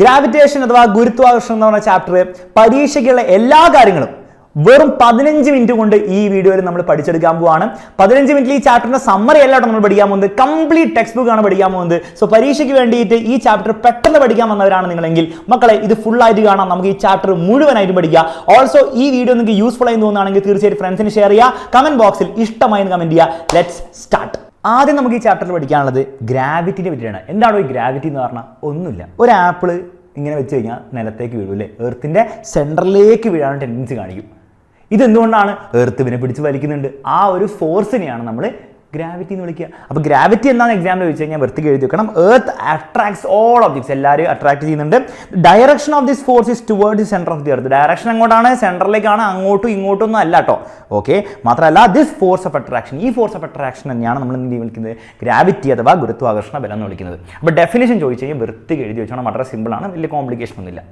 Gravitation അഥവാ ഗുരുത്വാകർഷണം എന്ന് പറഞ്ഞ ചാപ്റ്റർ പരീക്ഷയ്ക്കുള്ള എല്ലാ കാര്യങ്ങളും വെറും 15 മിനിറ്റ് കൊണ്ട് ഈ വീഡിയോയിൽ നമ്മൾ പഠിച്ചെടുക്കാൻ പോവാണ്. 15 മിനിറ്റിൽ ഈ ചാപ്റ്ററിന്റെ സമ്മറി അല്ല നമ്മൾ പഠിക്കാൻ പോകുന്നത്, കംപ്ലീറ്റ് ടെക്സ്റ്റ് ബുക്ക് ആണ് പഠിക്കാൻ പോകുന്നത്. സോ പരീക്ഷയ്ക്ക് വേണ്ടിയിട്ട് ഈ ചാപ്റ്റർ പെട്ടെന്ന് പഠിക്കാൻ വന്നവരാണ് നിങ്ങളെങ്കിൽ മക്കളെ ഇത് ഫുൾ ആയിട്ട് കാണാം. നമുക്ക് ഈ ചാപ്റ്റർ മുഴുവനായിട്ട് പഠിക്കാം. ഓൾസോ ഈ വീഡിയോ നിങ്ങൾക്ക് യൂസ്ഫുൾ ആയി തോന്നുകയാണെങ്കിൽ തീർച്ചയായിട്ടും ഫ്രണ്ട്സിന് ഷെയർ ചെയ്യുക. കമന്റ് ബോക്സിൽ ഇഷ്ടമായി കമന്റ് ചെയ്യുക. Let's start. ആദ്യം നമുക്ക് ഈ ചാപ്റ്ററിൽ പഠിക്കാനുള്ളത് ഗ്രാവിറ്റിനെ പറ്റിയാണ്. എന്താണോ ഈ ഗ്രാവിറ്റി എന്ന് പറഞ്ഞാൽ ഒന്നുമില്ല, ഒരു ആപ്പിൾ ഇങ്ങനെ വെച്ച് കഴിഞ്ഞാൽ നിലത്തേക്ക് വീഴും അല്ലേ, എർത്തിന്റെ സെൻറ്ററിലേക്ക് വീഴാൻ ടെൻഡൻസി കാണിക്കും. ഇതെന്തുകൊണ്ടാണ്? എർത്ത് ഇവനെ പിടിച്ച് വലിക്കുന്നുണ്ട്. ആ ഒരു ഫോഴ്സിനെയാണ് നമ്മൾ ഗ്രാവിറ്റി എന്ന് വിളിക്കുക. അപ്പോൾ ഗ്രാവിറ്റി എന്താണ് എക്സാമ്പിൾ ചോദിച്ചു കഴിഞ്ഞാൽ വൃത്തിക്ക് എഴുതി വെക്കണം. എർത്ത് അട്രാക്ട്സ് ഓൾ ഒബ്ജക്ട്സ്, എല്ലാവരും അട്രാക്ട് ചെയ്യുന്നുണ്ട്. Direction of this force is toward the centre of the earth. Direction എങ്ങോട്ടാണ്? സെന്ററിലേക്കാണ്, അങ്ങോട്ടും ഇങ്ങോട്ടൊന്നും അല്ല കേട്ടോ. ഓക്കെ, മാത്രമല്ല ദിസ് ഫോഴ്സ് ഓഫ് അട്രാക്ഷൻ, ഈ ഫോഴ്സ് ഓഫ് അട്രാക്ഷൻ തന്നെയാണ് നമ്മൾ എന്ത് വിളിക്കുന്നത്? ഗ്രാവിറ്റി അഥവാ ഗുരുത്വാകർഷണ ബലം എന്ന് വിളിക്കുന്നത്. അപ്പോൾ ഡെഫിനിഷൻ ചോദിച്ചു കഴിഞ്ഞാൽ വൃത്തിക്ക് എഴുതി വെച്ചോണം. വളരെ സിമ്പിൾ ആണ്, വലിയ കോംപ്ലിക്കേഷൻ ഒന്നുമില്ല.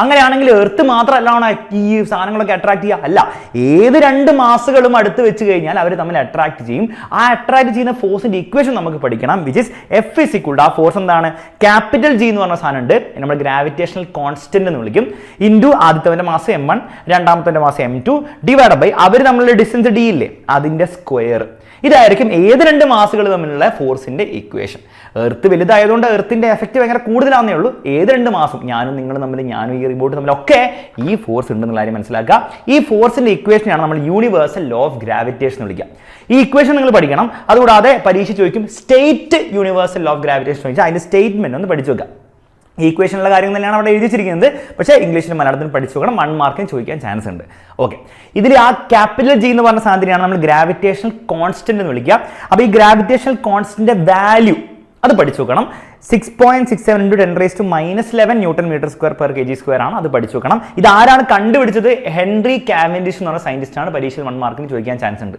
അങ്ങനെയാണെങ്കിൽ എർത്ത് മാത്രമല്ല ഈ സാധനങ്ങളൊക്കെ അട്രാക്ട് ചെയ്യുക അല്ല, ഏത് രണ്ട് മാസുകളും അടുത്ത് വെച്ച് കഴിഞ്ഞാൽ അവർ തമ്മിൽ അട്രാക്ട് ചെയ്യും. ആ അട്രാക്ട് ചെയ്യുന്ന ഫോഴ്സിന്റെ ഇക്വേഷൻ നമുക്ക് പഠിക്കണം, which is F is equal to, ആ ഫോഴ്സ് എന്താണ്? ക്യാപിറ്റൽ ജി എന്ന് പറഞ്ഞ സാധനം ഉണ്ട്, നമ്മൾ ഗ്രാവിറ്റേഷണൽ കോൺസ്റ്റന്റ് എന്ന് വിളിക്കും, ഇൻറ്റു ആദ്യത്തെ മാസം m1, രണ്ടാമത്തെ മാസം m2 ഡിവൈഡ് ബൈ അവർ തമ്മിലുള്ള ഡിസ്റ്റൻസ് d ഇല്ലേ അതിന്റെ സ്ക്വയർ. ഇതായിരിക്കും ഏത് രണ്ട് മാസുകൾ തമ്മിലുള്ള ഫോഴ്സിന്റെ ഇക്വേഷൻ. എർത്ത് വലുതായതുകൊണ്ട് എർത്തിന്റെ എഫക്റ്റ് ഭയങ്കര കൂടുതലാണെന്നേ ഉള്ളൂ. ഏത് രണ്ട് മാസും, ഞാനും നിങ്ങളും തമ്മിൽ, ഞാനും ഈ റിമോട്ട് തമ്മിലൊക്കെ ഈ ഫോഴ്സ് ഉണ്ടെന്നുള്ള കാര്യം മനസ്സിലാക്കുക. ഈ ഫോഴ്സിന്റെ ഇക്വേഷനാണ് നമ്മൾ യൂണിവേഴ്സൽ ലോ ഓഫ് ഗ്രാവിറ്റേഷൻ എന്ന് വിളിക്കുക. ഈ ഇക്വേഷൻ നിങ്ങൾ പഠിക്കണം. അതുകൂടാതെ പരീക്ഷ ചോദിക്കും state universal law of gravitation ചോദിച്ചാൽ അതിന്റെ സ്റ്റേറ്റ്മെന്റ് ഒന്ന് പഠിച്ചു വെക്കുക. ഈ ഇക്വേഷനുള്ള കാര്യങ്ങൾ തന്നെയാണ് അവിടെ എഴുതിച്ചിരിക്കുന്നത്, പക്ഷേ ഇംഗ്ലീഷിലും മലയാളത്തിലും പഠിച്ചു നോക്കണം. 1 മാർക്കിന് ചോദിക്കാൻ ചാൻസ് ഉണ്ട്. ഓക്കെ, ഇതിൽ ആ ക്യാപിറ്റൽ ജി എന്ന് പറഞ്ഞ സാധനത്തിനെയാണ് നമ്മൾ ഗ്രാവിറ്റേഷണൽ കോൺസ്റ്റന്റ് എന്ന് വിളിക്കുക. അപ്പോൾ ഈ ഗ്രാവിറ്റേഷണൽ കോൺസ്റ്റന്റിന്റെ വാല്യൂ അത് പഠിച്ചു നോക്കണം. 6.67 × 10⁻11 newton metre square per kg² ആണ്. അത് പഠിച്ചു നോക്കണം. ഇത് ആരാണ് കണ്ടുപിടിച്ചത്? ഹെൻറി കാവൻഡിഷ് എന്ന് പറഞ്ഞ സയന്റിസ്റ്റ് ആണ്. പരീക്ഷയിൽ 1 മാർക്കിന് ചോദിക്കാൻ ചാൻസ് ഉണ്ട്.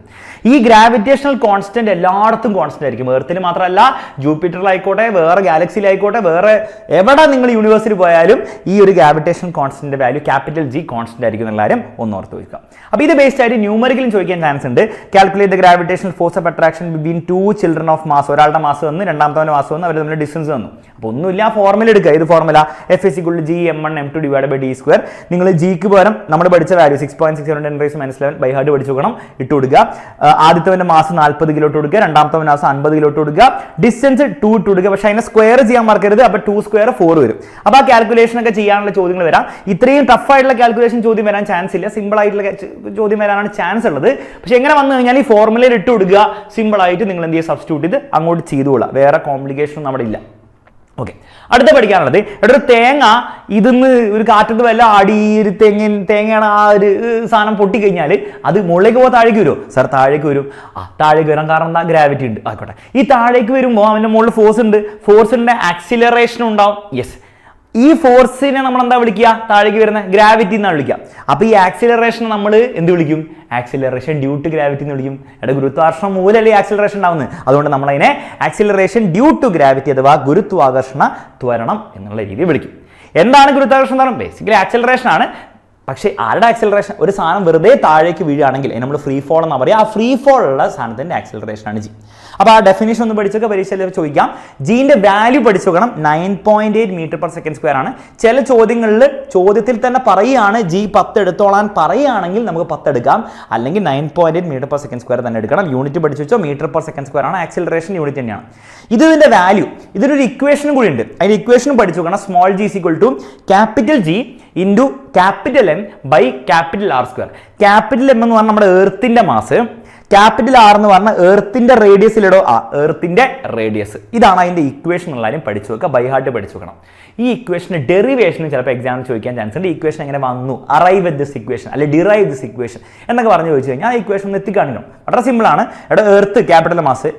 ഈ ഗ്രാവിറ്റേഷണൽ കോൺസ്റ്റന്റ് എല്ലായിടത്തും കോൺസ്റ്റന്റ് ആയിരിക്കും. എർത്തിൽ മാത്രമല്ല, ജൂപ്പിറ്ററിലായിക്കോട്ടെ, വേറെ ഗാലക്സിയിലായിക്കോട്ടെ, വേറെ എവിടെ നിങ്ങൾ യൂണിവേഴ്സിൽ പോയാലും ഈ ഒരു gravitational constant value capital G constant ആയിരിക്കും എന്നുള്ള കാര്യം ഒന്ന് ഓർത്ത് വെക്കുക. അപ്പോൾ ഇത് ബേസ്ഡ് ആയിട്ട് ന്യൂമറിക്കലും ചോദിക്കാൻ ചാൻസ് ഉണ്ട്. Calculate the gravitational force of attraction between 2 children of mass. ഒരാളുടെ മാസ് വന്ന് രണ്ടാമത്തെ മാസം വന്ന് അവർ തമ്മിൽ ഡിസ്റ്റൻസ് വന്നു. അപ്പോൾ ഒന്നുമില്ല, ഫോർമുല എടുക്കുക. ഇത് formula F is equal to G m1 m2 divide by d². നിങ്ങൾ ജിക്ക് പകരം നമ്മൾ പഠിച്ച വാല്യൂ 6.67 × 10⁻11 ബൈ ഹാർട്ട് പഠിച്ചു നോക്കണം. ഇട്ട് കൊടുക്കുക. ആദ്യത്തെ മാസം 40 കിലോ ഇട്ട് കൊടുക്കുക, രണ്ടാമത്തെ മാസം 50 കിലോ ഇട്ട് കൊടുക്കുക, ഡിസ്റ്റൻസ് 2 ഇട്ട് കൊടുക്കുക. പക്ഷേ അതിനെ സ്ക്വയർ ചെയ്യാൻ മറക്കരുത്. അപ്പോൾ 2² 4 വരും. അപ്പോൾ ആ കാൽക്കുലേഷൻ ഒക്കെ ചെയ്യാനുള്ള ചോദ്യങ്ങൾ വരാം. ഇത്രയും ടഫ് ആയിട്ടുള്ള കാൽക്കുലേഷൻ ചോദ്യം വരാൻ ചാൻസ് ഇല്ല, സിമ്പിൾ ആയിട്ടുള്ള ചോദ്യം വരാനാണ് ചാൻസ് ഉള്ളത്. പക്ഷേ എങ്ങനെ വന്നു കഴിഞ്ഞാൽ ഈ ഫോർമുലയിൽ ഇട്ട് കൊടുക്കുക, സിമ്പിൾ ആയിട്ട് നിങ്ങൾ എന്ത് ചെയ്യുക, സബ്സ്റ്റിറ്റ്യൂട്ട് ചെയ്ത് അങ്ങോട്ട് ചെയ്തുകൊള്ളുക. വേറെ കോംപ്ലിക്കേഷൻ നമ്മുടെ ഇല്ല. ഓക്കെ, അടുത്ത പഠിക്കാനുള്ളത് ഇവിടെ ഒരു തേങ്ങ ഇതിന്ന് ഒരു കാറ്റത്ത് വല്ല ആടി ഒരു തേങ്ങയാണ് ആ ഒരു സാധനം പൊട്ടിക്കഴിഞ്ഞാൽ അത് മുകളിലേക്ക് പോകാൻ താഴേക്ക് വരുമോ? സാർ താഴേക്ക് വരും. താഴേക്ക് വരാൻ കാരണം എന്താ? ഗ്രാവിറ്റി ഉണ്ട്. ആയിക്കോട്ടെ, ഈ താഴേക്ക് വരുമ്പോൾ അവൻ്റെ മുകളിൽ ഫോഴ്സ് ഉണ്ട്, ഫോഴ്സിന്റെ ആക്സിലറേഷൻ ഉണ്ടാവും. യെസ്, ഈ ഫോഴ്സിനെ നമ്മൾ എന്താ വിളിക്കുക? താഴേക്ക് വരുന്ന ഗ്രാവിറ്റി എന്നാണ് വിളിക്കുക. അപ്പോൾ ഈ ആക്സിലറേഷൻ നമ്മൾ എന്ത് വിളിക്കും? ആക്സിലറേഷൻ ഡ്യൂ ടു ഗ്രാവിറ്റി എന്ന് വിളിക്കും. ഗുരുത്വാകർഷണം മൂലമല്ലേ ആക്സിലറേഷൻ ഉണ്ടാവുന്നത്, അതുകൊണ്ട് നമ്മൾ അതിനെ ആക്സിലറേഷൻ ഡ്യൂ ടു ഗ്രാവിറ്റി അഥവാ ഗുരുത്വാകർഷണ ത്വരണം എന്നുള്ള രീതിയിൽ വിളിക്കും. എന്താണ് ഗുരുത്വാകർഷണ ത്വരണം? ബേസിക്കലി ആക്സിലറേഷൻ ആണ്. പക്ഷേ ആരുടെ ആക്സിലറേഷൻ? ഒരു സാധനം വെറുതെ താഴേക്ക് വീഴുകയാണെങ്കിൽ നമ്മൾ ഫ്രീ ഫോൾ എന്ന് പറയുക. ആ ഫ്രീ ഫോൾ ഉള്ള സാധനത്തിന്റെ ആക്സിലറേഷൻ ആണ് ജി. അപ്പോൾ ആ ഡെഫിനേഷൻ ഒന്ന് പഠിച്ചൊക്കെ പരീക്ഷയിൽ ചോദിക്കാം. ജീന്റെ വാല്യൂ പഠിച്ചു നോക്കണം. 9.8 m/s² ആണ്. ചില ചോദ്യത്തിൽ തന്നെ പറയുകയാണ് ജി 10 എടുത്തോളാൻ പറയുകയാണെങ്കിൽ നമുക്ക് 10 എടുക്കാം, അല്ലെങ്കിൽ 9.8 m/s² തന്നെ എടുക്കണം. യൂണിറ്റ് പഠിച്ചു വെച്ചോ, m/s² ആണ്. ആക്സിലറേഷൻ യൂണിറ്റ് തന്നെയാണ്. ഇതിന്റെ വാല്യൂ, ഇതിനൊരു ഇക്വേഷനും കൂടി ഉണ്ട്. അതിന്റെ ഇക്വേഷനും പഠിച്ചു നോക്കണം. Small g = capital G into capital M by capital r². Capital M എന്ന് പറഞ്ഞാൽ നമ്മുടെ എർത്തിന്റെ മാസ്, ക്യാപിറ്റൽ ആർ എന്ന് പറഞ്ഞാൽ എർത്തിന്റെ റേഡിയസിലിടോ എർത്തിന്റെ റേഡിയസ്. ഇതാണ് അതിന്റെ ഇക്വേഷൻ എല്ലാവരും പഠിച്ചു വെക്കുക, ബൈ ഹാർട്ട് പഠിച്ചു വെക്കണം. ഈ ഇക്വേഷന് ഡെറിവേഷന് ചിലപ്പോൾ എക്സാമിന് ചോദിക്കാൻ ചാൻസ് ഉണ്ട്. ഈ ഇക്വേഷൻ എങ്ങനെ വന്നു, അറൈവ് വിത്ത് ദിസ് ഇക്വേഷൻ അല്ലെ ഡിറൈവ് ദിസ് ഇക്വേഷൻ എന്നൊക്കെ പറഞ്ഞു ചോദിച്ചു കഴിഞ്ഞാൽ ആ ഇക്വേഷൻ എത്തിക്കാണിക്കണം. വളരെ സിമ്പിൾ ആണ്. ഇവിടെ earth capital mass,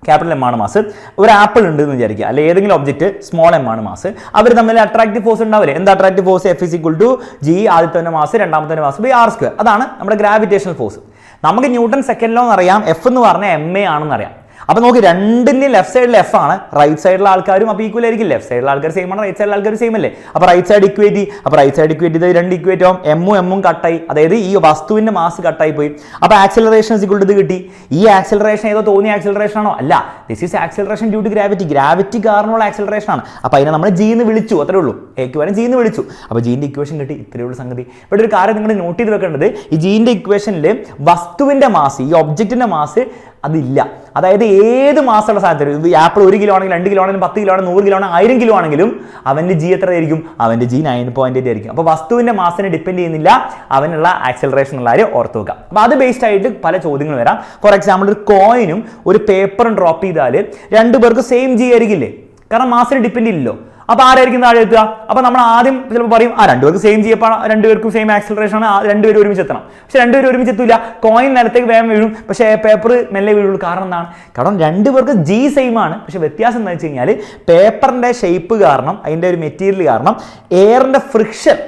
capital M ആണ് മാസ്. ഒരു ആപ്പിൾ ഉണ്ട് എന്ന് വിചാരിക്കുക, അല്ലെ ഏതെങ്കിലും ഒബ്ജക്റ്റ് സ്മോൾ എം ആണ് മാസ്. അവർ തമ്മിൽ അട്രാക്റ്റീവ് ഫോഴ്സ് ഉണ്ടാവില്ലേ? എന്താ attractive force? F is equal to G ആദ്യത്തെ മാസ് രണ്ടാമത്തെ മാസ് ബൈ r². അതാണ് നമ്മുടെ ഗ്രാവിറ്റേഷണൽ ഫോഴ്സ്. നമുക്ക് ന്യൂട്ടൺ സെക്കൻഡ് ലോ എന്നറിയാം, എഫ് എന്ന് പറഞ്ഞാൽ എം എ ആണെന്ന് അറിയാം. അപ്പോൾ നോക്കി രണ്ടിൻ്റെ ലെഫ്റ്റ് സൈഡിൽ എഫ് ആണ്, റൈറ്റ് സൈഡിലെ ആൾക്കാരും അപ്പോൾ ഈക്വൽ ആയിരിക്കും. ലെഫ്റ്റ് സൈഡിലെ ആൾക്കാർ സെയിം ആണ്, റൈറ്റ് സൈഡിലെ ആൾക്കാർ സെയിം അല്ലേ. അപ്പോൾ റൈറ്റ് സൈഡ് ഇക്വേറ്റി, അപ്പോൾ റൈറ്റ് സൈഡ് ഇക്വേറ്റ് ചെയ്ത് രണ്ട് ഇക്വേറ്റ് ആവും, എമ്മും കട്ടായി, അതായത് ഈ വസ്തുവിന്റെ മാസ് കട്ടായി പോയി. അപ്പോൾ ആക്സിലറേഷൻ ഇത് കിട്ടി. ഈ ആക്സിലറേഷൻ ഏതോ തോന്നിയ ആക്സിലറേഷൻ ആണോ? അല്ല, this is acceleration due to gravity. Gravity കാരണമുള്ള ആക്സിലറേഷൻ ആണ്. അപ്പോൾ അതിനെ നമ്മൾ ജി എന്ന് വിളിച്ചു, അത്രേ ഉള്ളൂ. എക്ക് വരെ ജി എന്ന് വിളിച്ചു. അപ്പോൾ ജീൻ്റെ ഇക്വേഷൻ കിട്ടി. ഇത്രയേ ഉള്ളൂ സംഗതി. ഇവിടെ ഒരു കാര്യം നിങ്ങൾ നോട്ട് ചെയ്ത് വെക്കേണ്ടത്, ഈ ജീൻ്റെ ഇക്വേഷനിൽ വസ്തുവിന്റെ മാസ്, ഈ ഒബ്ജക്റ്റിന്റെ മാസ് അതില്ല. അതായത് ഏത് മാസമുള്ള സാധനത്തിൽ ഈ ആപ്പിൾ 1 കിലോ ആണെങ്കിലും 2 കിലോ ആണെങ്കിലും 10 കിലോ ആണെങ്കിലും 100 കിലോ ആണെങ്കിലും 1000 കിലോ ആണെങ്കിലും അവൻ്റെ ജി എത്ര ആയിരിക്കും? അവൻ്റെ ജി 9.8 ആയിരിക്കും. അപ്പോൾ വസ്തുവിന്റെ മാസിനെ ഡിപ്പെൻഡ് ചെയ്യുന്നില്ല അവനുള്ള ആക്സലറേഷൻ ഉള്ള കാര്യം ഓർത്ത് വെക്കാം. അപ്പോൾ അത് ബേസ്ഡ് ആയിട്ട് പല ചോദ്യങ്ങൾ വരാം. ഫോർ എക്സാമ്പിൾ, ഒരു കോയിനും ഒരു പേപ്പറും ഡ്രോപ്പ് ചെയ്താൽ രണ്ടു പേർക്ക് സെയിം ജി ആയിരിക്കില്ലേ? കാരണം മാസിനെ ഡിപ്പെൻഡ് ഇല്ലല്ലോ. അപ്പോൾ ആരായിരിക്കും താഴെ എത്തുക? അപ്പോൾ നമ്മൾ ആദ്യം ചിലപ്പോൾ പറയും രണ്ടുപേർക്ക് സെയിം ചെയ്യപ്പോൾ രണ്ടുപേർക്കും സെയിം ആക്സിലറേഷൻ ആണ്, രണ്ടുപേരും ഒരുമിച്ച് എത്തണം. പക്ഷെ രണ്ടുപേരും ഒരുമിച്ച് എത്തില്ല. കോയിൻ നിലത്തേക്ക് വേഗം വീഴും, പക്ഷേ പേപ്പർ മെല്ലെ വീഴുള്ളൂ. കാരണം എന്താണ്? കാരണം രണ്ടുപേർക്ക് ജി സെയിം ആണ്. പക്ഷെ വ്യത്യാസം എന്താ വെച്ച് കഴിഞ്ഞാൽ പേപ്പറിന്റെ ഷേപ്പ് കാരണം, അതിൻ്റെ ഒരു മെറ്റീരിയൽ കാരണം എയറിന്റെ ഫ്രിക്ഷൻ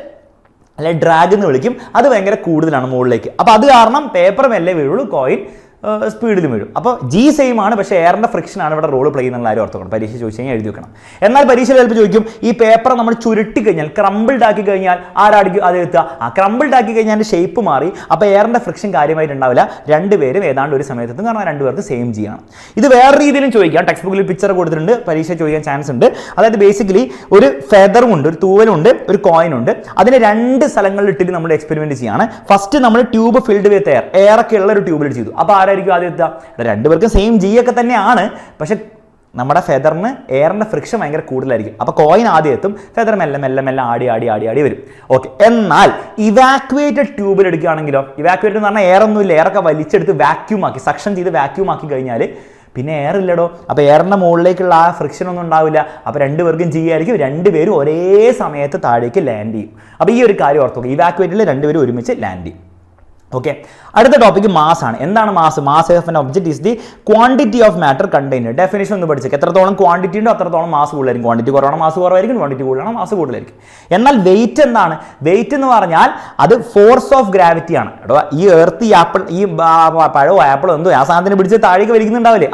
അല്ലെ ഡ്രാഗ് എന്ന് വിളിക്കും, അത് ഭയങ്കര കൂടുതലാണ് മുകളിലേക്ക്. അപ്പോൾ അത് കാരണം പേപ്പർ മെല്ലെ വീഴുള്ളൂ, കോയിൻ സ്പീഡിൽ വീഴും. അപ്പോൾ ജി സെയിം ആണ്, പക്ഷേ എയറിന്റെ ഫ്രിക്ഷൻ ആണ് ഇവിടെ റോൾ പ്ലേ ചെയ്യുന്ന കാര്യം ഓർത്തുകൊണ്ട് പരീക്ഷ ചോദിച്ചു കഴിഞ്ഞാൽ എഴുതി വെക്കണം. എന്നാൽ പരീക്ഷയിൽ ചിലപ്പോൾ ചോദിക്കും, ഈ പേപ്പർ നമ്മൾ ചുരുട്ടി കഴിഞ്ഞാൽ, ക്രംബിൾഡ് ആക്കി കഴിഞ്ഞാൽ ആരാടിക്കും അത് എത്തുക? ക്രംബിൾഡ് ആക്കി കഴിഞ്ഞാൽ ഷേപ്പ് മാറി, അപ്പോൾ എയറിന്റെ ഫ്രിക്ഷൻ കാര്യമായിട്ടുണ്ടാവില്ല. രണ്ടുപേരും ഏതാണ്ട് ഒരു സമയത്തെത്തും, കാരണം രണ്ടുപേർക്ക് സെയിം ജി ആണ്. ഇത് വേറെ രീതിയിലും ചോദിക്കാം. ടെക്സ്റ്റ് ബുക്കിൽ പിക്ചർ കൊടുത്തിട്ടുണ്ട്, പരീക്ഷ ചോദിക്കാൻ ചാൻസ് ഉണ്ട്. അതായത് ബേസിക്കലി ഒരു ഫെദറും ഉണ്ട്, ഒരു തൂവലുണ്ട്, ഒരു കോയിനുണ്ട്. അതിനെ രണ്ട് സ്ഥലങ്ങളിൽ ഇട്ടിട്ട് നമ്മൾ എക്സ്പെരിമെന്റ് ചെയ്യാണ്. ഫസ്റ്റ് നമ്മൾ ട്യൂബ് ഫിൽഡ് വിത്ത് എയർ ഒക്കെ ഉള്ള ഒരു ട്യൂബിൽ ചെയ്തു. അപ്പോൾ ആദ്യം എത്തുക? രണ്ടുപേർക്കും സെയിം ജി ഒക്കെ തന്നെയാണ്, പക്ഷെ നമ്മുടെ ഫെദറിന് എയറിന്റെ ഫ്രിക്ഷൻ ഭയങ്കര കൂടുതലായിരിക്കും. അപ്പോൾ കോയിൻ ആദ്യം എത്തും, ഫെദർ മെല്ലെ മെല്ലെ മെല്ലെ ആടി വരും. ഓക്കെ. എന്നാൽ ഇവാക്യുവേറ്റഡ് ട്യൂബിൽ എടുക്കുകയാണെങ്കിലോ, ഇവാക്യുവേറ്റഡ് എന്ന് പറഞ്ഞാൽ എയർ ഒന്നുമില്ല, എയറൊക്കെ വലിച്ചെടുത്ത് വാക്യൂം ആക്കി, സക്ഷൻ ചെയ്ത് വാക്യൂം ആക്കി കഴിഞ്ഞാൽ പിന്നെ എയർ ഇല്ലടോ. അപ്പോൾ എയറിന്റെ മുകളിലേക്കുള്ള ആ ഫ്രിക്ഷൻ ഒന്നും ഉണ്ടാവില്ല. അപ്പോൾ രണ്ടുപേർക്കും ജി ആയിരിക്കും, രണ്ടുപേരും ഒരേ സമയത്ത് താഴേക്ക് ലാൻഡ് ചെയ്യും. അപ്പോൾ ഈ ഒരു കാര്യം ഓർത്തുക, ഇവാക്യുവേറ്റഡിൽ രണ്ടുപേരും ഒരുമിച്ച് ലാൻഡ് ചെയ്യും. ഓക്കെ. അടുത്ത ടോപ്പിക് മാസ് ആണ്. എന്താണ് mass? Mass of an object is the quantity of matter contained. Definition ഒന്ന് പഠിച്ചേക്ക്. എത്രത്തോളം ക്വാണ്ടിറ്റി ഉണ്ടോ അത്രത്തോളം മാസ് കൂടുതലായിരിക്കും. ക്വാണ്ടിറ്റി കുറവാണ് മാസ് കുറവായിരിക്കും, ക്വാണ്ടിറ്റി കൂടുതലാണ് മാസ് കൂടുതലായിരിക്കും. എന്നാൽ വെയിറ്റ് എന്താണ്? വെയിറ്റ് എന്ന് പറഞ്ഞാൽ അത് ഫോഴ്സ് ഓഫ് ഗ്രാവിറ്റി ആണ്. എടോ, ഈ എർത്ത്, ഈ ആപ്പിൾ, ഈ പഴമോ ആപ്പിളോ എന്തോ ആ സാധനത്തിന് പിടിച്ച് താഴേക്ക് വലിക്കുന്നുണ്ടാവില്ലേ,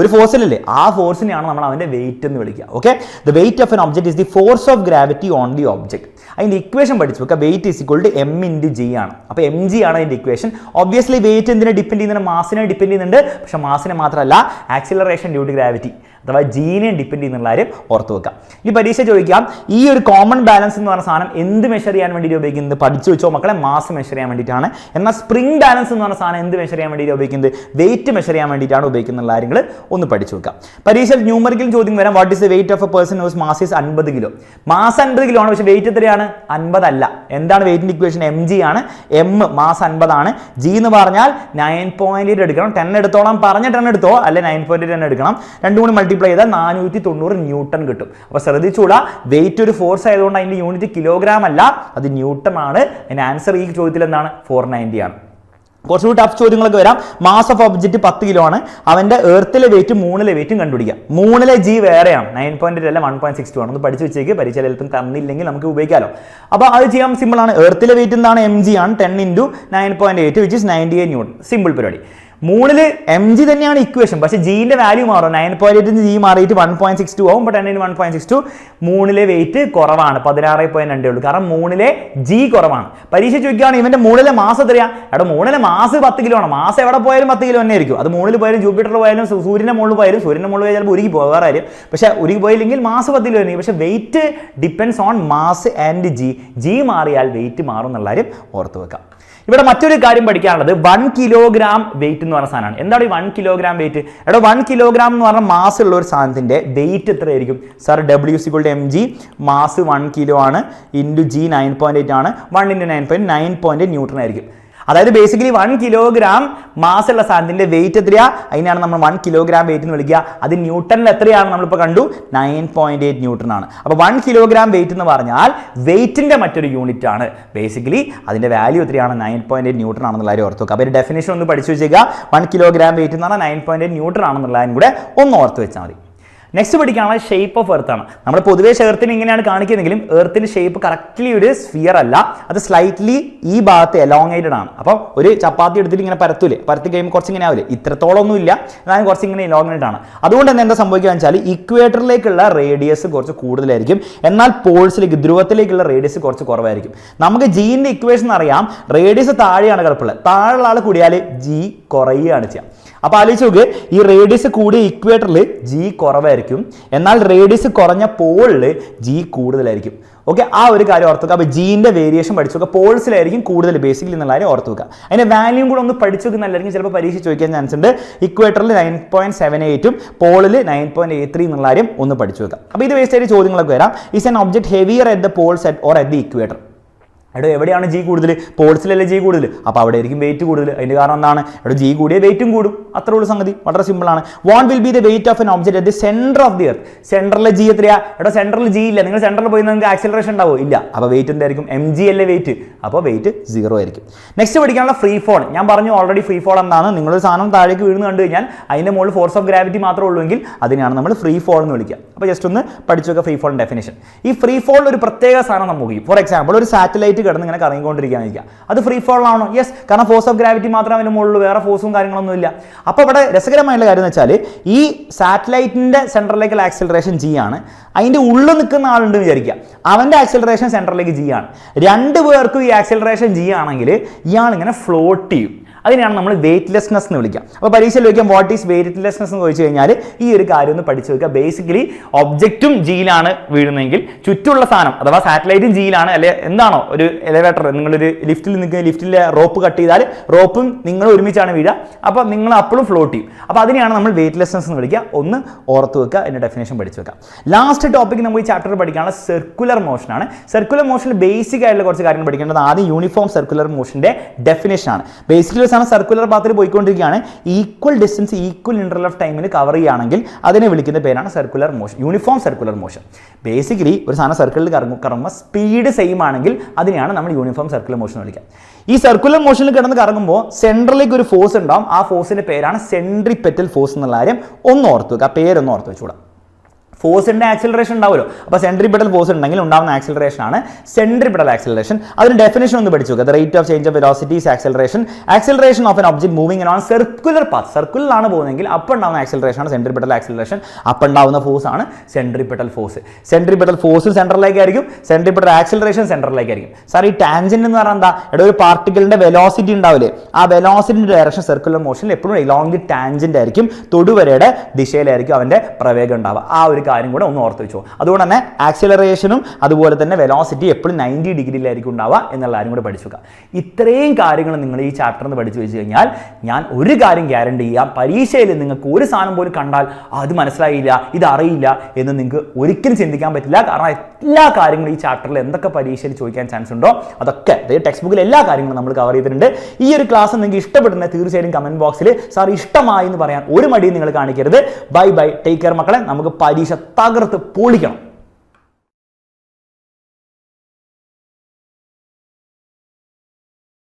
ഒരു ഫോഴ്സിലല്ലേ, ആ ഫോഴ്സിനെയാണ് നമ്മൾ അവൻ്റെ വെയിറ്റ് എന്ന് വിളിക്കുക. Okay. The weight of an object is the force of gravity on the object. അതിൻ്റെ ഇക്വേഷൻ പഠിച്ചു വെക്കുക. Weight is equal to M into G ആണ്. അപ്പോൾ എം ജി ആണ് അതിൻ്റെ ഇക്വേഷൻ. ഒബ്വിയസ്ലി വെയിറ്റ് എന്തിനെ ഡിപ്പെൻഡ് ചെയ്യുന്നുണ്ട്? മാസിനെ ഡിപ്പെൻഡ് ചെയ്യുന്നുണ്ട്. പക്ഷേ മാസിനെ മാത്രമല്ല, ആക്സിലറേഷൻ ഡ്യൂ ടു ഗ്രാവിറ്റി അഥവാ ജീനെ ഡിപ്പെൻഡ് ചെയ്യുന്ന കാര്യം ഓർത്ത് വെക്കാം. ഈ പരീക്ഷ ചോദിക്കാം, ഈ ഒരു കോമൺ ബാലൻസ് എന്ന് പറഞ്ഞ സാധനം എന്ത് മെഷർ ചെയ്യാൻ വേണ്ടിയിട്ട് ഉപയോഗിക്കുന്നത്? പഠിച്ചു വെച്ചോ മക്കളെ, മാസ് മെഷർ ചെയ്യാൻ വേണ്ടിയിട്ടാണ്. എന്നാൽ സ്പ്രിംഗ് ബാലൻസ് എന്ന് പറഞ്ഞ സാധനം എന്ത് മെഷർ ചെയ്യാൻ വേണ്ടിയിട്ട് ഉപയോഗിക്കുന്നത്? വെയിറ്റ് മെഷർ ചെയ്യാൻ വേണ്ടിയിട്ടാണ് ഉപയോഗിക്കുന്ന കാര്യങ്ങൾ ഒന്ന് പഠിച്ചു വെക്കാം. പരീക്ഷയിൽ ന്യൂമറിക്കൽ ചോദ്യം വരാം, what is the weight of a person whose mass is 50 kilo. Mass 50 kilo ആണ്, പക്ഷേ വെയിറ്റ് എത്രയാണ്? 50 അല്ല. എന്താണ് വെയിറ്റിന്റെ ഇക്വേഷൻ? എം ജി ആണ്. എം മാസ് 50 ആണ്. ജി എന്ന് പറഞ്ഞാൽ 9.8 എടുക്കണം. 10 എടുത്തോളാം പറഞ്ഞ 10 എടുത്തോ, അല്ലെ 9.8 തന്നെ എടുക്കണം. രണ്ടും കൂടി മൾട്ടിപ്ലൈ ചെയ്താൽ 490 ന്യൂട്ടൺ കിട്ടും. അപ്പോൾ ശ്രദ്ധിച്ചൂടാ, വെയിറ്റ് ഒരു ഫോഴ്സ് ആയതുകൊണ്ട് അതിന്റെ യൂണിറ്റ് കിലോഗ്രാം അല്ല, അത് ന്യൂട്ടൺ ആണ്. അതിന്റെ ആൻസർ ഈ ചോദ്യത്തിൽ എന്താണ്? 490 ആണ്. കുറച്ചുകൂടി ടഫ് ചോദ്യങ്ങളൊക്കെ വരാം. മാസ് ഓഫ് ഒബ്ജക്റ്റ് 10 കിലോ ആണ്. അവന്റെ എർത്തിലെ വെയിറ്റ് 3ലെ വെയിറ്റും കണ്ടുപിടിക്കാം. 3ലെ ജി വേറെയാണ്, 9.8 അല്ല 1.62 ആണ്. ഒന്ന് പഠിച്ചു വെച്ചേക്ക്, പരീക്ഷ എളുപ്പം തന്നില്ലെങ്കിൽ നമുക്ക് ഉപയോഗിക്കാമല്ലോ. അപ്പോൾ അത് ചെയ്യാൻ സിമ്പിൾ ആണ്. എർത്തിലെ വെയിറ്റ് എന്താണ്? എം ജി ആണ്. 10 into 9.8 which is 98 newton. Simple പരിപാടി. 3ല് എം ജി തന്നെയാണ് ഇക്വേഷൻ, പക്ഷേ ജിന്റെ വാല്യൂ മാറും. 9.8 ജി മാറിയിട്ട് 1.62 ആവും. ബട്ട് 1.62 3ലെ വെയിറ്റ് കുറവാണ്, 16.2 ഉള്ളൂ. കാരണം 3ലെ ജി കുറവാണ്. പരീക്ഷ ചോദിക്കുകയാണ് ഇവന്റെ 3ലെ മാസ് എത്രയാ? എവിടെ 3ലെ മാസ് 10 കിലോ ആണ്. മാസ് എവിടെ പോയാലും 10 കിലോ തന്നെ ആയിരിക്കും. അത് 3ൽ പോയാലും ജൂപ്പിറ്റർ പോയാലും സൂര്യന്റെ മുകളിൽ പോയാലും, സൂര്യന്റെ മുകളിൽ പോയാൽ ചിലപ്പോൾ ഉരുകി പോകാറ് കാര്യം. പക്ഷേ ഉരുകി പോയില്ലെങ്കിൽ മാസ് 10 കിലോ തന്നെ. പക്ഷേ weight depends on mass and G. G മാറിയാൽ വെയിറ്റ് മാറും എന്നുള്ള കാര്യം ഓർത്ത് വെക്കാം. ഇവിടെ മറ്റൊരു കാര്യം പഠിക്കാനുള്ളത് 1 കിലോഗ്രാം വെയിറ്റ് എന്ന് പറഞ്ഞ സാധനമാണ്. എന്താണ് ഈ 1 കിലോഗ്രാം വെയിറ്റ്? എവിടെ 1 കിലോഗ്രാം എന്ന് പറഞ്ഞാൽ മാസ് ഉള്ള ഒരു സാധനത്തിന്റെ വെയിറ്റ് എത്രയായിരിക്കും? Sir W is equal to M G. Mass 1 kilo ആണ്, ഇൻറ്റു ജി 9.8 ആണ്. 1 ഇൻറ്റു 9.8 ന്യൂട്ടൺ ആയിരിക്കും. അതായത് ബേസിക്കലി 1 കിലോഗ്രാം മാസ് ഉള്ള സാധനത്തിന്റെ വെയിറ്റ് എത്രയാ? അതിനാണ് നമ്മൾ 1 കിലോഗ്രാം വെയിറ്റ് എന്ന് വിളിക്കുക. അത് ന്യൂട്ടണിൽ എത്രയാണ്? നമ്മളിപ്പോൾ കണ്ടു 9.8 ന്യൂട്ടൺ ആണ്. അപ്പോൾ 1 കിലോഗ്രാം വെയിറ്റ് എന്ന് പറഞ്ഞാൽ വെയിറ്റിന്റെ മറ്റൊരു യൂണിറ്റ് ആണ്. ബേസിക്കലി അതിന്റെ വാല്യൂ എത്രയാണ്? 9.8 ന്യൂട്ടൺ ആണെന്നുള്ള കാര്യം ഓർത്ത് വെക്കുക. അപ്പോൾ ഒരു ഡെഫിനേഷൻ ഒന്ന് പഠിച്ചു വെച്ചേക്കുക. 1 കിലോഗ്രാം വെയിറ്റ് എന്ന് പറഞ്ഞാൽ 9.8 ന്യൂട്ടൺ ആണെന്നുള്ളതിനും കൂടെ ഒന്ന് ഓർത്ത് വെച്ചാൽ മതി. നെക്സ്റ്റ് പഠിക്കാനുള്ള ഷേപ്പ് ഓഫ് എർത്ത് ആണ്. നമ്മൾ പൊതുവേ എർത്തിനെ ഇങ്ങനെയാണ് കാണിക്കുന്നതെങ്കിലും എർത്തിന്റെ ഷേപ്പ് കറക്റ്റ്ലി ഒരു സ്ഫിയർ അല്ല, അത് സ്ലൈറ്റ്ലി ഈ ഭാഗത്ത് എലോങ്ങേറ്റഡ് ആണ്. അപ്പോൾ ഒരു ചപ്പാത്തി എടുത്തിട്ട് ഇങ്ങനെ പരത്തി കഴിയുമ്പോൾ കുറച്ച് ഇങ്ങനെ ആവില്ലേ, ഇത്രത്തോളം ഒന്നും ഇല്ല, എന്നാലും കുറച്ച് ഇങ്ങനെ എലോങ്ങേറ്റഡ് ആണ്. അതുകൊണ്ട് തന്നെ എന്താ സംഭവിക്കുക വെച്ചാൽ ഇക്വേറ്ററിലേക്കുള്ള റേഡിയസ് കുറച്ച് കൂടുതലായിരിക്കും, എന്നാൽ പോൾസിലേക്ക് ധ്രുവത്തിലേക്കുള്ള റേഡിയസ് കുറച്ച് കുറവായിരിക്കും. നമുക്ക് ജീന്റെ ഇക്വേഷൻ അറിയാം, റേഡിയസ് താഴെയാണ് കിടപ്പുള്ളത്, താഴെയുള്ള ആൾ കൂടിയാൽ ജി കുറയുകയാണ് ചെയ്യുക. അപ്പോൾ ആലോചിച്ച് നോക്ക്, ഈ റേഡിയസ് കൂടിയ ഇക്വേറ്ററിൽ ജി കുറവായിരിക്കും, എന്നാൽ റേഡിയസ് കുറഞ്ഞ പോളിൽ ജി കൂടുതലായിരിക്കും. ഓക്കെ, ആ ഒരു കാര്യം ഓർത്ത് വെക്കുക. അപ്പോൾ ജീൻ്റെ വേരിയേഷൻ പഠിച്ചു നോക്കുക, പോൾസിലായിരിക്കും കൂടുതൽ ബേസിക്കലി എന്നുള്ള കാര്യം ഓർത്ത് വെക്കുക. അതിൻ്റെ വാല്യൂം കൂടെ ഒന്ന് പഠിച്ചു വെക്കുന്നല്ലായിരിക്കും ചിലപ്പോൾ പരീക്ഷ ചോദിക്കാൻ ചാൻസ് ഉണ്ട്. ഇക്വേറ്ററിൽ 9.78ഉം പോളിൽ 9.83 എന്നുള്ള കാര്യം ഒന്ന് പഠിച്ചു വെക്കുക. അപ്പോൾ ഇത് വേസ്റ്റ് ആയിട്ട് ചോദ്യങ്ങളൊക്കെ വരാം. Is an object heavier at the Paul's or at the equator? എടോ എവിടെയാണ് ജി കൂടുതൽ? പോൾസിലല്ലേ ജി കൂടുതൽ, അപ്പോൾ അവിടെ ആയിരിക്കും വെയിറ്റ് കൂടുതൽ. അതിൻ്റെ കാരണം എന്താണ്? ഇവിടെ ജി കൂടിയ വെയിറ്റും കൂടും, അത്ര ഉള്ള സംഗതി, വളരെ സിമ്പിൾ ആണ്. What will be the weight of an object at the centre of the earth? സെന്ററിലെ ജി എത്രയാ? എടോ സെന്ററിൽ ജി ഇല്ല, നിങ്ങൾ സെന്ററിൽ പോയി നിങ്ങൾക്ക് ആക്സിലറേഷൻ ഉണ്ടാവോ? ഇല്ല. അപ്പോൾ വെയിറ്റ് എന്തായിരിക്കും? എം ജി അല്ലേ വെയിറ്റ്, അപ്പോൾ വെയിറ്റ് 0 ആയിരിക്കും. നെക്സ്റ്റ് പഠിക്കാനുള്ള ഫ്രീ ഫോൾ. ഞാൻ പറഞ്ഞു ഓൾറെഡി ഫ്രീ ഫോൾ എന്താണ്. നിങ്ങളൊരു സാധനം താഴേക്ക് വീഴുന്നു കണ്ടു കഴിഞ്ഞാൽ അതിൻ്റെ മുകളിൽ ഫോഴ്സ് ഓഫ് ഗ്രാവിറ്റി മാത്രമേ ഉള്ളൂവെങ്കിൽ അതിനാണ് നമ്മൾ ഫ്രീ ഫോൾ എന്ന് വിളിക്കുക. അപ്പോൾ ജസ്റ്റ് ഒന്ന് പഠിച്ചു വെക്കുക ഫ്രീ ഫോളിൻ്റെ ഡെഫിനേഷൻ. ഈ ഫ്രീ ഫോൾ ഒരു പ്രത്യേക സാധനം നമുക്ക്, ഫോർ എക്സാമ്പിൾ ഒരു സാറ്റലൈറ്റ് കിടന്ന് ഇങ്ങനെ കറങ്ങിക്കൊണ്ടിരിക്കുക, അത് ഫ്രീ ഫോൾ ആണോ? യെസ്, കാരണം ഫോഴ്സ് ഓഫ് ഗ്രാവിറ്റി മാത്രമേ അതിന് മുകളിൽ, വേറെ ഫോഴ്സും കാര്യങ്ങളൊന്നും ഇല്ല. അപ്പോൾ ഇവിടെ രസകരമായിട്ടുള്ള കാര്യം എന്ന് വെച്ചാൽ ഈ സാറ്റലൈറ്റിന്റെ സെൻട്രലിലേക്കുള്ള ആക്സിലറേഷൻ ജി ആണ്, അതിന്റെ ഉള്ളിൽ നിൽക്കുന്ന ആളുണ്ട് വിചാരിക്കുക, അവന്റെ ആക്സിലറേഷൻ സെൻട്രലിലേക്ക് ജി ആണ്. രണ്ടു പേർക്കും ഈ ആക്സിലറേഷൻ ജി ആണെങ്കിൽ ഇയാൾ ഇങ്ങനെ ഫ്ലോട്ട് ചെയ്യും. അതിനെയാണ് നമ്മൾ വെയ്റ്റ്ലെസ്നെസ് എന്ന് വിളിക്കുക. അപ്പോൾ പരീക്ഷയിൽ ചോദിക്കാം വാട്ട് ഈസ് വെയ്റ്റ്ലെസ്നെസ് എന്ന് ചോദിച്ചു കഴിഞ്ഞാൽ ഈ ഒരു കാര്യം ഒന്ന് പഠിച്ചു വെക്കുക. ബേസിക്കലി ഒബ്ജക്റ്റും ജിയിലാണ് വീഴുന്നതെങ്കിൽ ചുറ്റുമുള്ള സാധനം അഥവാ സാറ്റലൈറ്റും ജിയിലാണ്, അല്ലെ എന്താണോ ഒരു എലിവേറ്റർ, നിങ്ങളൊരു ലിഫ്റ്റിൽ നിൽക്കുന്ന ലിഫ്റ്റിലെ റോപ്പ് കട്ട് ചെയ്താൽ റോപ്പും നിങ്ങൾ ഒരുമിച്ചാണ് വീഴുക, അപ്പോൾ നിങ്ങൾ അപ്പോഴും ഫ്ലോട്ട് ചെയ്യും. അപ്പോൾ അതിനെയാണ് നമ്മൾ വെയ്റ്റ്ലെസ്നെസ് എന്ന് വിളിക്കുക. ഒന്ന് ഓർത്ത് വെക്കുക, അതിൻ്റെ ഡെഫിനേഷൻ പഠിച്ചു വെക്കുക. ലാസ്റ്റ് ടോപ്പിക് നമ്മൾ ഈ ചാപ്റ്റർ പഠിക്കാനുള്ള സർക്കുലർ മോഷനാണ്. സർക്കുലർ മോഷനിൽ ബേസിക് ആയിട്ടുള്ള കുറച്ച് കാര്യങ്ങൾ പഠിക്കേണ്ടത് ആദ്യം യൂണിഫോം സർക്കുലർ മോഷന്റെ ഡെഫിനേഷൻ ആണ്. ബേസിക്കലി സർക്കുലർ പാത്തിൽ പോയിക്കൊണ്ടിരിക്കുകയാണ്, equal distance equal interval of ടൈമിൽ കവർ ചെയ്യുകയാണെങ്കിൽ അതിനെ വിളിക്കുന്ന പേരാണ് circular motion, uniform circular motion. Basically ഒരു സാധനം സർക്കിളിൽ കറങ്ങുമ്പോൾ സ്പീഡ് സെയിം ആണെങ്കിൽ അതിനെയാണ് നമ്മൾ യൂണിഫോം സർക്കുലർ മോഷൻ വിളിക്കുക. ഈ സർക്കുലർ മോഷനിൽ കിടന്ന് കറങ്ങുമ്പോൾ സെൻട്രലിലേക്ക് ഒരു ഫോഴ്സ് ഉണ്ടാവും, ആ ഫോഴ്സിന്റെ പേരാണ് സെൻട്രിപെറ്റൽ ഫോഴ്സ് എന്നുള്ള കാര്യം ഒന്ന് ഓർത്ത് വെക്കുക. ആ പേരൊന്ന് ഓർത്ത് വെച്ചുകൂടാ. ഫോഴ്സിന്റെ ആക്സിലറേഷൻ ഉണ്ടാവുമല്ലോ, അപ്പോൾ സെൻട്രിപെറ്റൽ ഫോഴ്സ് ഉണ്ടെങ്കിൽ ഉണ്ടാകുന്ന ആക്സിലറേഷൻ ആണ് സെൻട്രിപെറ്റൽ ആക്സിലറേഷൻ. അതിന് ഡെഫിനേഷൻ ഒന്ന് പഠിച്ചു നോക്കുക. The rate of change of velocity is acceleration. Acceleration of an object moving on circular path, സർക്കിളിലാണ് പോകുന്നതെങ്കിൽ അപ്പോൾ ഉണ്ടാകുന്ന ആക്സിലറേഷൻ ആണ് സെൻട്രിപെറ്റൽ ആക്സിലറേഷൻ. അപ്പോൾ ഉണ്ടാകുന്ന ഫോഴ്സ് ആണ് സെൻട്രിപെറ്റൽ ഫോഴ്സ്. സെൻട്രിപെറ്റൽ ഫോഴ്സ് സെൻട്രലിലേക്കായിരിക്കും, സെൻട്രിപെറ്റൽ ആക്സിലറേഷൻ സെൻട്രലിലേക്കായിരിക്കും. സാർ ഈ ടാൻജന്റ് എന്ന് പറഞ്ഞാൽ എന്താ? ഇവിടെ ഒരു പാർട്ടിക്കിളിന്റെ വെലോസിറ്റി ഉണ്ടാവില്ലേ, ആ വെലോസിറ്റിന്റെ ഡയറക്ഷൻ സർക്കുലർ മോഷനിൽ എപ്പോഴും എലോങ് ദി ടാൻജന്റ് ആയിരിക്കും, തൊടുവരയുടെ ദിശയിലായിരിക്കും അവന്റെ പ്രവേഗം ഉണ്ടാവുക. ആ ഒരു കാര്യം കൂടെ ഒന്ന് ഓർത്ത് വെച്ചോ. അതുകൊണ്ട് തന്നെ ആക്സിലറേഷനും അതുപോലെ തന്നെ വെലോസിറ്റി എപ്പോഴും 90 ഡിഗ്രിയിലായിരിക്കും ഉണ്ടാവുക എന്നുള്ള കാര്യം കൂടെ പഠിച്ചു വെക്കുക. ഇത്രയും കാര്യങ്ങൾ നിങ്ങൾ ഈ ചാപ്റ്ററിൽ നിന്ന് പഠിച്ചു വെച്ച് കഴിഞ്ഞാൽ ഞാൻ ഒരു കാര്യം ഗ്യാരണ്ടി ചെയ്യാം, പരീക്ഷയിൽ നിങ്ങൾക്ക് ഒരു സാധനം പോലും കണ്ടാൽ അത് മനസ്സിലായില്ല, ഇതറിയില്ല എന്ന് നിങ്ങൾക്ക് ഒരിക്കലും ചിന്തിക്കാൻ പറ്റില്ല. കാരണം എല്ലാ കാര്യങ്ങളും ഈ ചാപ്റ്ററിൽ എന്തൊക്കെ പരീക്ഷയിൽ ചോദിക്കാൻ ചാൻസ് ഉണ്ടോ അതൊക്കെ, അതായത് ടെക്സ്റ്റ് ബുക്കിൽ എല്ലാ കാര്യങ്ങളും നമ്മൾ കവർ ചെയ്തിട്ടുണ്ട്. ഈ ഒരു ക്ലാസ് നിങ്ങൾക്ക് ഇഷ്ടപ്പെടുന്ന തീർച്ചയായും കമന്റ് ബോക്സിൽ സാർ ഇഷ്ടമായി എന്ന് പറയാൻ ഒരു മടിയും നിങ്ങൾ കാണിക്കരുത്. ബൈ ബൈ, ടേക്ക് കെയർ മക്കളെ. നമുക്ക് പരീക്ഷ തകർത്ത് പൊളിക്കണം.